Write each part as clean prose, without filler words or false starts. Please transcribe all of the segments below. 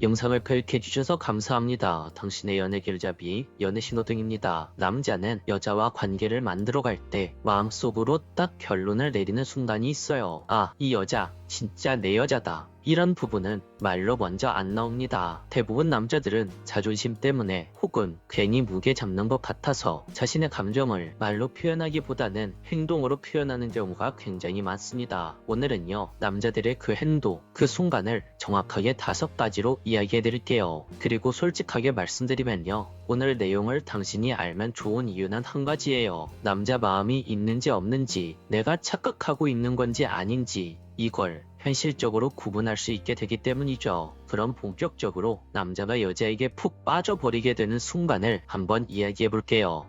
영상을 클릭해주셔서 감사합니다. 당신의 연애 길잡이, 연애 신호등입니다. 남자는 여자와 관계를 만들어갈 때 마음속으로 딱 결론을 내리는 순간이 있어요. 아, 이 여자 진짜 내 여자다. 이런 부분은 말로 먼저 안 나옵니다. 대부분 남자들은 자존심 때문에 혹은 괜히 무게 잡는 것 같아서 자신의 감정을 말로 표현하기보다는 행동으로 표현하는 경우가 굉장히 많습니다. 오늘은요, 남자들의 그 행동, 그 순간을 정확하게 5가지로 이야기해 드릴게요. 그리고 솔직하게 말씀드리면요, 오늘 내용을 당신이 알면 좋은 이유는 한 가지예요. 남자 마음이 있는지 없는지, 내가 착각하고 있는 건지 아닌지, 이걸 현실적으로 구분할 수 있게 되기 때문이죠. 그럼 본격적으로 남자가 여자에게 푹 빠져버리게 되는 순간을 한번 이야기해 볼게요.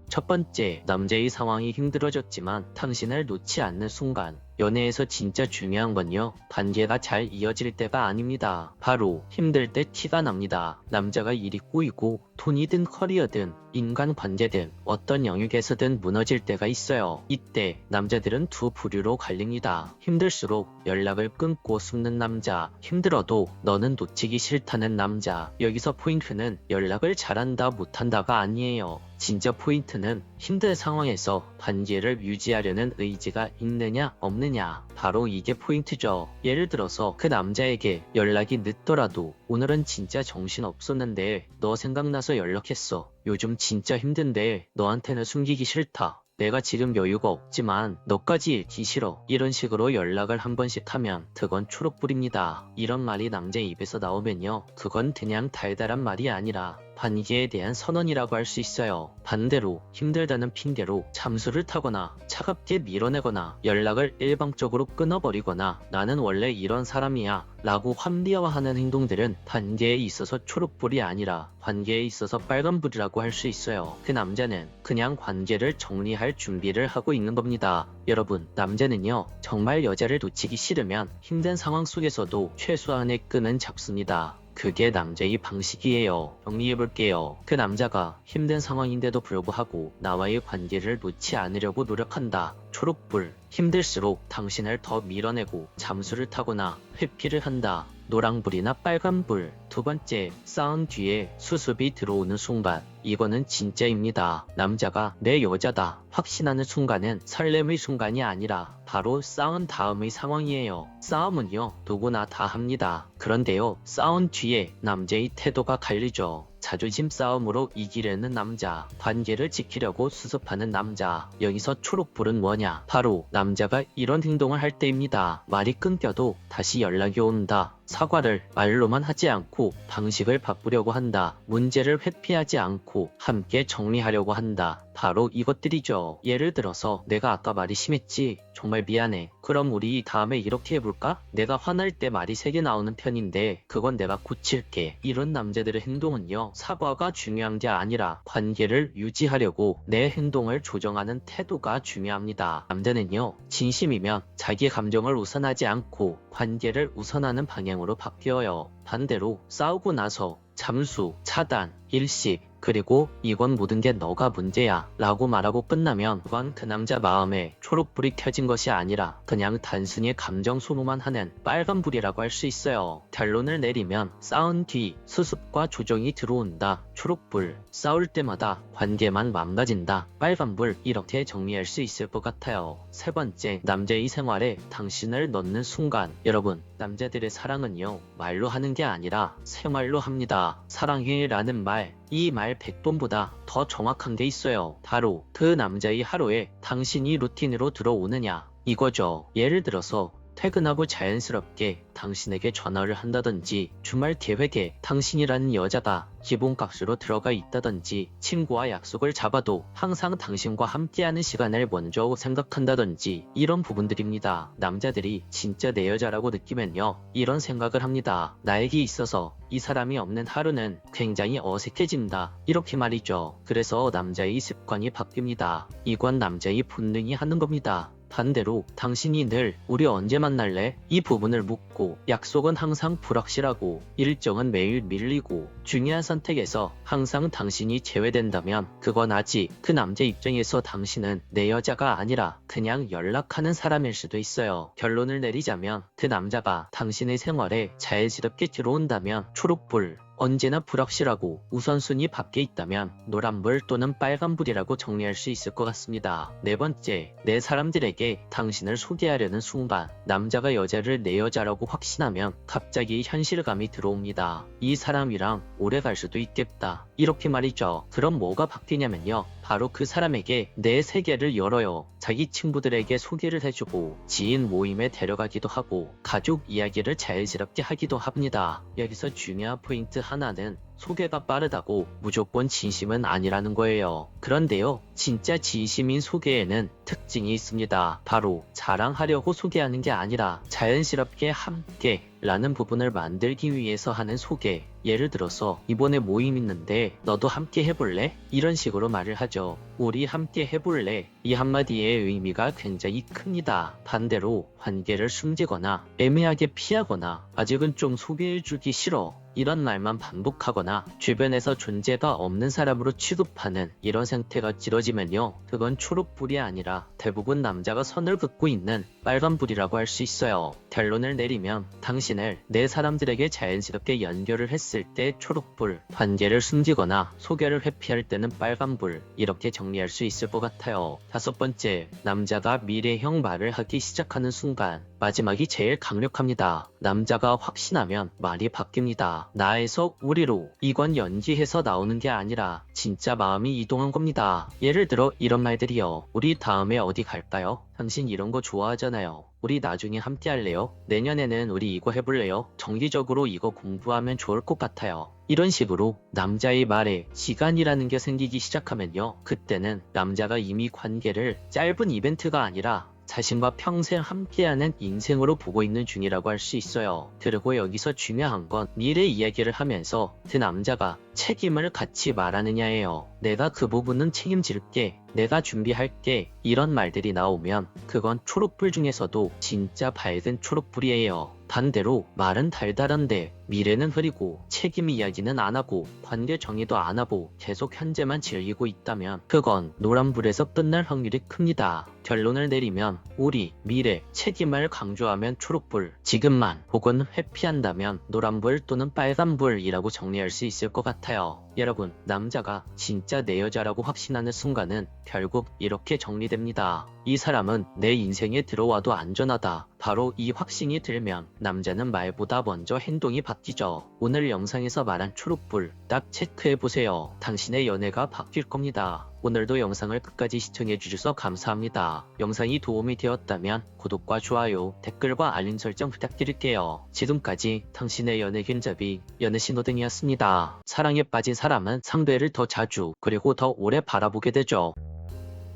첫 번째, 남자의 상황이 힘들어졌지만 당신을 놓지 않는 순간. 연애에서 진짜 중요한 건요, 관계가 잘 이어질 때가 아닙니다. 바로 힘들 때 티가 납니다. 남자가 일이 꼬이고 돈이든 커리어든 인간관계든 어떤 영역에서든 무너질 때가 있어요. 이때 남자들은 두 부류로 갈립니다. 힘들수록 연락을 끊고 숨는 남자, 힘들어도 너는 놓치기 싫다는 남자. 여기서 포인트는 연락을 잘한다 못한다가 아니에요. 진짜 포인트는 힘든 상황에서 관계를 유지하려는 의지가 있느냐 없느냐, 바로 이게 포인트죠. 예를 들어서 그 남자에게 연락이 늦더라도 오늘은 진짜 정신 없었는데 너 생각나서 연락했어. 요즘 진짜 힘든데 너한테는 숨기기 싫다. 내가 지금 여유가 없지만 너까지 잃기 싫어. 이런 식으로 연락을 한 번씩 하면 그건 초록불입니다. 이런 말이 남자 입에서 나오면요, 그건 그냥 달달한 말이 아니라 관계에 대한 선언이라고 할 수 있어요. 반대로 힘들다는 핑계로 잠수를 타거나 차갑게 밀어내거나 연락을 일방적으로 끊어버리거나 나는 원래 이런 사람이야 라고 합리화하는 행동들은 관계에 있어서 초록불이 아니라 관계에 있어서 빨간불이라고 할 수 있어요. 그 남자는 그냥 관계를 정리할 준비를 하고 있는 겁니다. 여러분, 남자는요, 정말 여자를 놓치기 싫으면 힘든 상황 속에서도 최소한의 끈은 잡습니다. 그게 남자의 방식이에요. 정리해볼게요. 그 남자가 힘든 상황인데도 불구하고 나와의 관계를 놓지 않으려고 노력한다. 초록불, 힘들수록 당신을 더 밀어내고 잠수를 타거나 회피를 한다. 노랑불이나 빨간불. 두 번째, 싸운 뒤에 수습이 들어오는 순간. 이거는 진짜입니다. 남자가 내 여자다 확신하는 순간은 설렘의 순간이 아니라 바로 싸운 다음의 상황이에요. 싸움은요, 누구나 다 합니다. 그런데요, 싸운 뒤에 남자의 태도가 갈리죠. 자존심 싸움으로 이기려는 남자, 관계를 지키려고 수습하는 남자. 여기서 초록불은 뭐냐? 바로 남자가 이런 행동을 할 때입니다. 말이 끊겨도 다시 연락이 온다. 사과를 말로만 하지 않고 방식을 바꾸려고 한다. 문제를 회피하지 않고 함께 정리하려고 한다. 바로 이것들이죠. 예를 들어서 내가 아까 말이 심했지? 정말 미안해. 그럼 우리 다음에 이렇게 해볼까? 내가 화날 때 말이 3개 나오는 편인데 그건 내가 고칠게. 이런 남자들의 행동은요, 사과가 중요한 게 아니라 관계를 유지하려고 내 행동을 조정하는 태도가 중요합니다. 남자는요, 진심이면 자기 감정을 우선하지 않고 관계를 우선하는 방향으로 바뀌어요. 반대로 싸우고 나서 잠수, 차단, 일식, 그리고 이건 모든 게 너가 문제야 라고 말하고 끝나면 그건 그 남자 마음에 초록불이 켜진 것이 아니라 그냥 단순히 감정 소모만 하는 빨간불이라고 할 수 있어요. 결론을 내리면 싸운 뒤 수습과 조정이 들어온다. 초록불, 싸울 때마다 관계만 망가진다. 빨간불, 이렇게 정리할 수 있을 것 같아요. 세 번째, 남자의 생활에 당신을 넣는 순간. 여러분, 남자들의 사랑은요, 말로 하는 게 아니라 생활로 합니다. 사랑해 라는 말, 이 말 100번보다 더 정확한 게 있어요. 바로 그 남자의 하루에 당신이 루틴으로 들어오느냐 이거죠. 예를 들어서 퇴근하고 자연스럽게 당신에게 전화를 한다든지, 주말 계획에 당신이라는 여자가 기본값으로 들어가 있다든지, 친구와 약속을 잡아도 항상 당신과 함께하는 시간을 먼저 생각한다든지, 이런 부분들입니다. 남자들이 진짜 내 여자라고 느끼면요, 이런 생각을 합니다. 나에게 있어서 이 사람이 없는 하루는 굉장히 어색해진다. 이렇게 말이죠. 그래서 남자의 습관이 바뀝니다. 이건 남자의 본능이 하는 겁니다. 반대로 당신이 늘 우리 언제 만날래? 이 부분을 묻고 약속은 항상 불확실하고 일정은 매일 밀리고 중요한 선택에서 항상 당신이 제외된다면 그건 아직 그 남자 입장에서 당신은 내 여자가 아니라 그냥 연락하는 사람일 수도 있어요. 결론을 내리자면 그 남자가 당신의 생활에 자연스럽게 들어온다면 초록불, 언제나 불확실하고 우선순위 밖에 있다면 노란불 또는 빨간불이라고 정리할 수 있을 것 같습니다. 네 번째, 내 사람들에게 당신을 소개하려는 순간 남자가 여자를 내 여자라고 확신하면 갑자기 현실감이 들어옵니다. 이 사람이랑 오래 갈 수도 있겠다. 이렇게 말이죠. 그럼 뭐가 바뀌냐면요. 바로 그 사람에게 내 세계를 열어요. 자기 친구들에게 소개를 해주고 지인 모임에 데려가기도 하고 가족 이야기를 자연스럽게 하기도 합니다. 여기서 중요한 포인트 하나는 소개가 빠르다고 무조건 진심은 아니라는 거예요. 그런데요, 진짜 진심인 소개에는 특징이 있습니다. 바로 자랑하려고 소개하는 게 아니라 자연스럽게 함께 라는 부분을 만들기 위해서 하는 소개. 예를 들어서 이번에 모임 있는데 너도 함께 해볼래? 이런 식으로 말을 하죠. 우리 함께 해볼래? 이 한마디의 의미가 굉장히 큽니다. 반대로 관계를 숨기거나 애매하게 피하거나 아직은 좀 소개해주기 싫어 이런 말만 반복하거나 주변에서 존재가 없는 사람으로 취급하는 이런 상태가 길어지면요, 그건 초록불이 아니라 대부분 남자가 선을 긋고 있는 빨간불이라고 할 수 있어요. 결론을 내리면 당신을 내 사람들에게 자연스럽게 연결을 했을 때 초록불, 관계를 숨기거나 소개를 회피할 때는 빨간불, 이렇게 정리할 수 있을 것 같아요. 다섯 번째, 남자가 미래형 말을 하기 시작하는 순간 마지막이 제일 강력합니다. 남자가 확신하면 말이 바뀝니다. 나에서 우리로, 이건 연기해서 나오는 게 아니라 진짜 마음이 이동한 겁니다. 예를 들어 이런 말들이요. 우리 다음에 어디 갈까요? 당신 이런 거 좋아하잖아요. 우리 나중에 함께 할래요? 내년에는 우리 이거 해볼래요? 정기적으로 이거 공부하면 좋을 것 같아요. 이런 식으로 남자의 말에 시간이라는 게 생기기 시작하면요, 그때는 남자가 이미 관계를 짧은 이벤트가 아니라 자신과 평생 함께하는 인생으로 보고 있는 중이라고 할 수 있어요. 그리고 여기서 중요한 건 미래 이야기를 하면서 그 남자가 책임을 같이 말하느냐예요. 내가 그 부분은 책임질게, 내가 준비할게, 이런 말들이 나오면 그건 초록불 중에서도 진짜 밝은 초록불이에요. 반대로 말은 달달한데 미래는 흐리고 책임 이야기는 안 하고 관계 정의도 안 하고 계속 현재만 즐기고 있다면 그건 노란불에서 끝날 확률이 큽니다. 결론을 내리면 우리 미래 책임을 강조하면 초록불, 지금만 혹은 회피한다면 노란불 또는 빨간불이라고 정리할 수 있을 것 같아요. 여러분, 남자가 진짜 내 여자라고 확신하는 순간은 결국 이렇게 정리됩니다. 이 사람은 내 인생에 들어와도 안전하다. 바로 이 확신이 들면 남자는 말보다 먼저 행동이 바뀌죠. 오늘 영상에서 말한 초록불 딱 체크해보세요. 당신의 연애가 바뀔 겁니다. 오늘도 영상을 끝까지 시청해주셔서 감사합니다. 영상이 도움이 되었다면 구독과 좋아요, 댓글과 알림 설정 부탁드릴게요. 지금까지 당신의 연애 길잡이 연애신호등이었습니다. 사랑에 빠진 사람은 상대를 더 자주 그리고 더 오래 바라보게 되죠.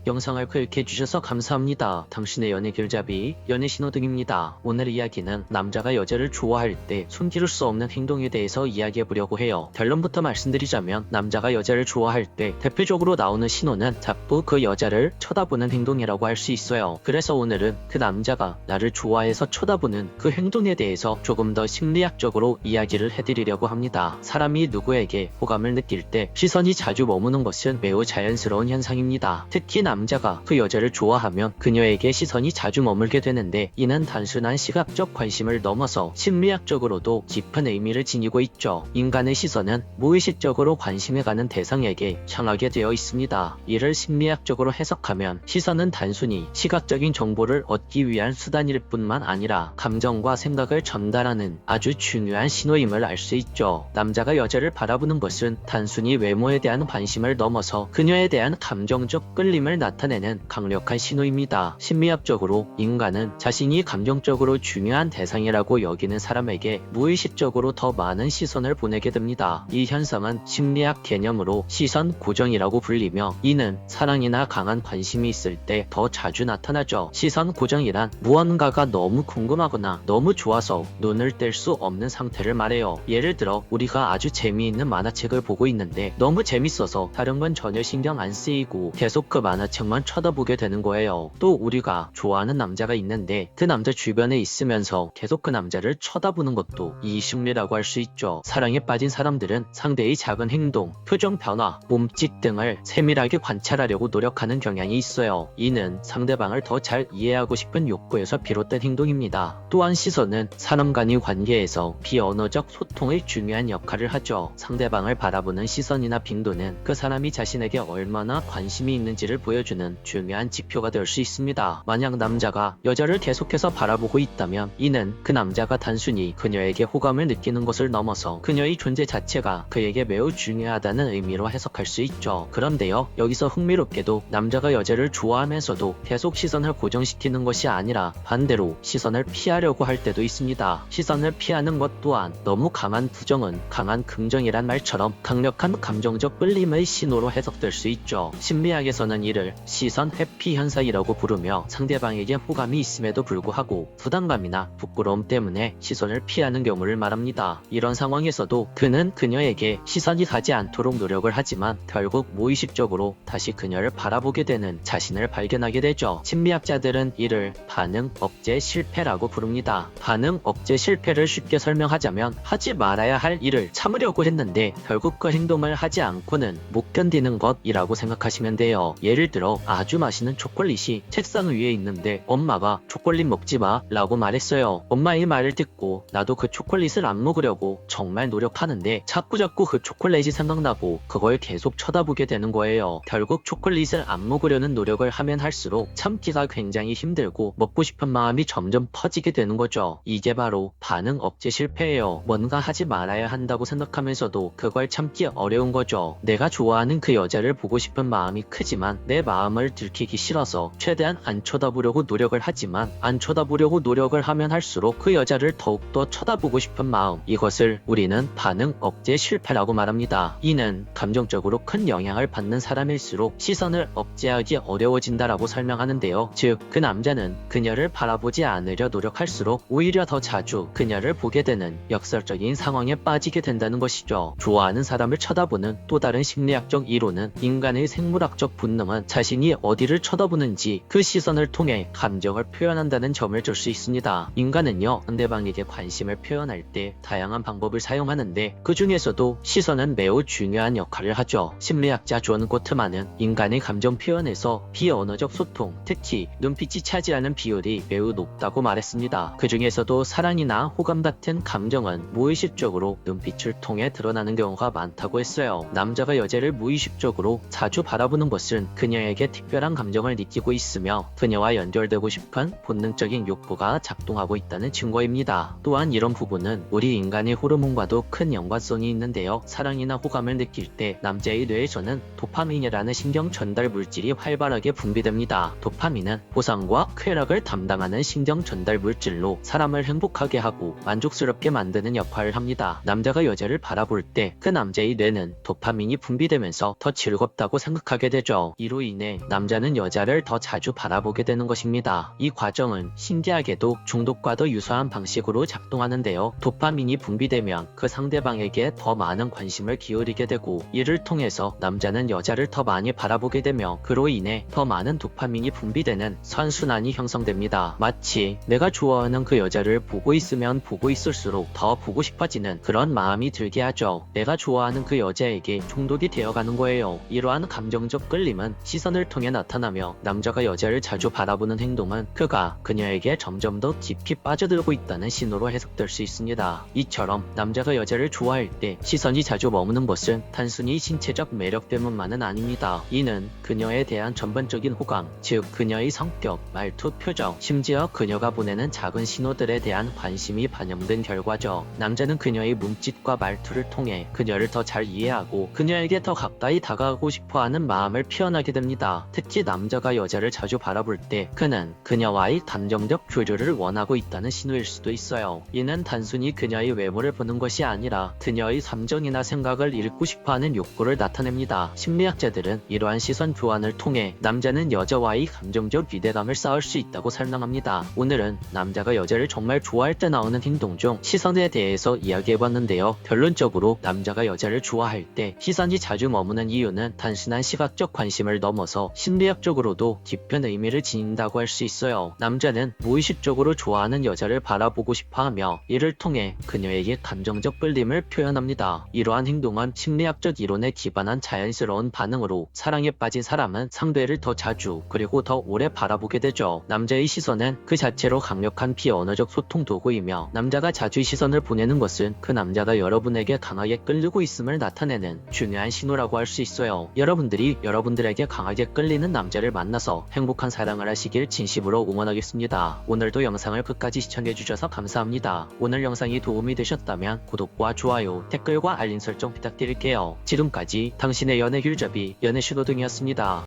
영상을 클릭해주셔서 감사합니다. 당신의 연애 길잡이 연애신호등입니다. 오늘 이야기는 남자가 여자를 좋아할 때 숨길 수 없는 행동에 대해서 이야기해보려고 해요. 결론부터 말씀드리자면 남자가 여자를 좋아할 때 대표적으로 나오는 신호는 자꾸 그 여자를 쳐다보는 행동이라고 할 수 있어요. 그래서 오늘은 그 남자가 나를 좋아해서 쳐다보는 그 행동에 대해서 조금 더 심리학적으로 이야기를 해드리려고 합니다. 사람이 누구에게 호감을 느낄 때 시선이 자주 머무는 것은 매우 자연스러운 현상입니다. 특히 남자가 그 여자를 좋아하면 그녀에게 시선이 자주 머물게 되는데 이는 단순한 시각적 관심을 넘어서 심리학적으로도 깊은 의미를 지니고 있죠. 인간의 시선은 무의식적으로 관심해가는 대상에게 향하게 되어 있습니다. 이를 심리학적으로 해석하면 시선은 단순히 시각적인 정보를 얻기 위한 수단일 뿐만 아니라 감정과 생각을 전달하는 아주 중요한 신호임을 알 수 있죠. 남자가 여자를 바라보는 것은 단순히 외모에 대한 관심을 넘어서 그녀에 대한 감정적 끌림을 나타내는 강력한 신호입니다. 심리학적으로 인간은 자신이 감정적으로 중요한 대상이라고 여기는 사람에게 무의식적으로 더 많은 시선을 보내게 됩니다. 이 현상은 심리학 개념으로 시선 고정이라고 불리며 이는 사랑이나 강한 관심이 있을 때 더 자주 나타나죠. 시선 고정이란 무언가가 너무 궁금하거나 너무 좋아서 눈을 뗄 수 없는 상태를 말해요. 예를 들어 우리가 아주 재미있는 만화책을 보고 있는데 너무 재밌어서 다른 건 전혀 신경 안 쓰이고 계속 그 만화 자책만 쳐다보게 되는 거예요. 또 우리가 좋아하는 남자가 있는데 그 남자 주변에 있으면서 계속 그 남자를 쳐다보는 것도 이 심리라고 할 수 있죠. 사랑에 빠진 사람들은 상대의 작은 행동, 표정 변화, 몸짓 등을 세밀하게 관찰하려고 노력하는 경향이 있어요. 이는 상대방을 더 잘 이해하고 싶은 욕구에서 비롯된 행동입니다. 또한 시선은 사람 간의 관계에서 비언어적 소통의 중요한 역할을 하죠. 상대방을 바라보는 시선이나 빈도는 그 사람이 자신에게 얼마나 관심이 있는지를 보여주는 중요한 지표가 될 수 있습니다. 만약 남자가 여자를 계속해서 바라보고 있다면 이는 그 남자가 단순히 그녀에게 호감을 느끼는 것을 넘어서 그녀의 존재 자체가 그에게 매우 중요하다는 의미로 해석할 수 있죠. 그런데요, 여기서 흥미롭게도 남자가 여자를 좋아하면서도 계속 시선을 고정시키는 것이 아니라 반대로 시선을 피하려고 할 때도 있습니다. 시선을 피하는 것 또한 너무 강한 부정은 강한 긍정이란 말처럼 강력한 감정적 끌림의 신호로 해석될 수 있죠. 심리학에서는 이를 시선 회피 현상이라고 부르며 상대방에게 호감이 있음에도 불구하고 부담감이나 부끄러움 때문에 시선을 피하는 경우를 말합니다. 이런 상황에서도 그는 그녀에게 시선이 가지 않도록 노력을 하지만 결국 무의식적으로 다시 그녀를 바라보게 되는 자신을 발견하게 되죠. 심리학자들은 이를 반응 억제 실패라고 부릅니다. 반응 억제 실패를 쉽게 설명하자면 하지 말아야 할 일을 참으려고 했는데 결국 그 행동을 하지 않고는 못 견디는 것이라고 생각하시면 돼요. 예를 들어 아주 맛있는 초콜릿이 책상 위에 있는데 엄마가 초콜릿 먹지 마 라고 말했어요. 엄마의 말을 듣고 나도 그 초콜릿을 안 먹으려고 정말 노력하는데 자꾸자꾸 그 초콜릿이 생각나고 그걸 계속 쳐다보게 되는 거예요. 결국 초콜릿을 안 먹으려는 노력을 하면 할수록 참기가 굉장히 힘들고 먹고 싶은 마음이 점점 커지게 되는 거죠. 이게 바로 반응 억제 실패예요. 뭔가 하지 말아야 한다고 생각하면서도 그걸 참기 어려운 거죠. 내가 좋아하는 그 여자를 보고 싶은 마음이 크지만 내 마음을 들키기 싫어서 최대한 안 쳐다보려고 노력을 하지만 안 쳐다보려고 노력을 하면 할수록 그 여자를 더욱더 쳐다보고 싶은 마음, 이것을 우리는 반응 억제 실패라고 말합니다. 이는 감정적으로 큰 영향을 받는 사람일수록 시선을 억제하기 어려워진다라고 설명하는데요. 즉, 그 남자는 그녀를 바라보지 않으려 노력할수록 오히려 더 자주 그녀를 보게 되는 역설적인 상황에 빠지게 된다는 것이죠. 좋아하는 사람을 쳐다보는 또 다른 심리학적 이론은 인간의 생물학적 본능은 자신이 어디를 쳐다보는지 그 시선을 통해 감정을 표현한다는 점을 줄 수 있습니다. 인간은요, 상대방에게 관심을 표현할 때 다양한 방법을 사용하는데 그 중에서도 시선은 매우 중요한 역할을 하죠. 심리학자 존 고트만은 인간의 감정 표현에서 비언어적 소통, 특히 눈빛이 차지하는 비율이 매우 높다고 말했습니다. 그 중에서도 사랑이나 호감 같은 감정은 무의식적으로 눈빛을 통해 드러나는 경우가 많다고 했어요. 남자가 여자를 무의식적으로 자주 바라보는 것은 그녀에게 특별한 감정을 느끼고 있으며 그녀와 연결되고 싶은 본능적인 욕구가 작동하고 있다는 증거입니다. 또한 이런 부분은 우리 인간의 호르몬과도 큰 연관성이 있는데요. 사랑이나 호감을 느낄 때 남자의 뇌에서는 도파민이라는 신경 전달 물질이 활발하게 분비됩니다. 도파민은 보상과 쾌락을 담당하는 신경 전달 물질로 사람을 행복하게 하고 만족스럽게 만드는 역할을 합니다. 남자가 여자를 바라볼 때 그 남자의 뇌는 도파민이 분비되면서 더 즐겁다고 생각하게 되죠. 이로 인해 남자는 여자를 더 자주 바라보게 되는 것입니다. 이 과정은 신기하게도 중독과도 유사한 방식으로 작동하는데요. 도파민이 분비되면 그 상대방에게 더 많은 관심을 기울이게 되고 이를 통해서 남자는 여자를 더 많이 바라보게 되며 그로 인해 더 많은 도파민이 분비되는 선순환이 형성됩니다. 마치 내가 좋아하는 그 여자를 보고 있으면 보고 있을수록 더 보고 싶어지는 그런 마음이 들게 하죠. 내가 좋아하는 그 여자에게 중독이 되어가는 거예요. 이러한 감정적 끌림은 시선을 통해 나타나며 남자가 여자를 자주 바라보는 행동은 그가 그녀에게 점점 더 깊이 빠져들고 있다는 신호로 해석될 수 있습니다. 이처럼 남자가 여자를 좋아할 때 시선이 자주 머무는 것은 단순히 신체적 매력 때문만은 아닙니다. 이는 그녀에 대한 전반적인 호감, 즉 그녀의 성격, 말투, 표정, 심지어 그녀가 보내는 작은 신호들에 대한 관심이 반영된 결과죠. 남자는 그녀의 몸짓과 말투를 통해 그녀를 더 잘 이해하고 그녀에게 더 가까이 다가가고 싶어하는 마음을 표현하게 됩니다. 특히 남자가 여자를 자주 바라볼 때 그는 그녀와의 감정적 교류를 원하고 있다는 신호일 수도 있어요. 이는 단순히 그녀의 외모를 보는 것이 아니라 그녀의 감정이나 생각을 읽고 싶어하는 욕구를 나타냅니다. 심리학자들은 이러한 시선 교환을 통해 남자는 여자와의 감정적 유대감을 쌓을 수 있다고 설명합니다. 오늘은 남자가 여자를 정말 좋아할 때 나오는 행동 중 시선에 대해서 이야기해봤는데요. 결론적으로 남자가 여자를 좋아할 때 시선이 자주 머무는 이유는 단순한 시각적 관심을 넘어 넘어서 심리학적으로도 깊은 의미를 지닌다고 할 수 있어요. 남자는 무의식적으로 좋아하는 여자를 바라보고 싶어하며 이를 통해 그녀에게 감정적 끌림을 표현합니다. 이러한 행동은 심리학적 이론에 기반한 자연스러운 반응으로 사랑에 빠진 사람은 상대를 더 자주 그리고 더 오래 바라보게 되죠. 남자의 시선은 그 자체로 강력한 비언어적 소통 도구이며 남자가 자주 시선을 보내는 것은 그 남자가 여러분에게 강하게 끌리고 있음을 나타내는 중요한 신호라고 할 수 있어요. 여러분들이 여러분들에게 강하게 끌리는 남자를 만나서 행복한 사랑을 하시길 진심으로 응원하겠습니다. 오늘도 영상을 끝까지 시청해주셔서 감사합니다. 오늘 영상이 도움이 되셨다면 구독과 좋아요, 댓글과 알림 설정 부탁드릴게요. 지금까지 당신의 연애 길잡이 연애 신호등이었습니다.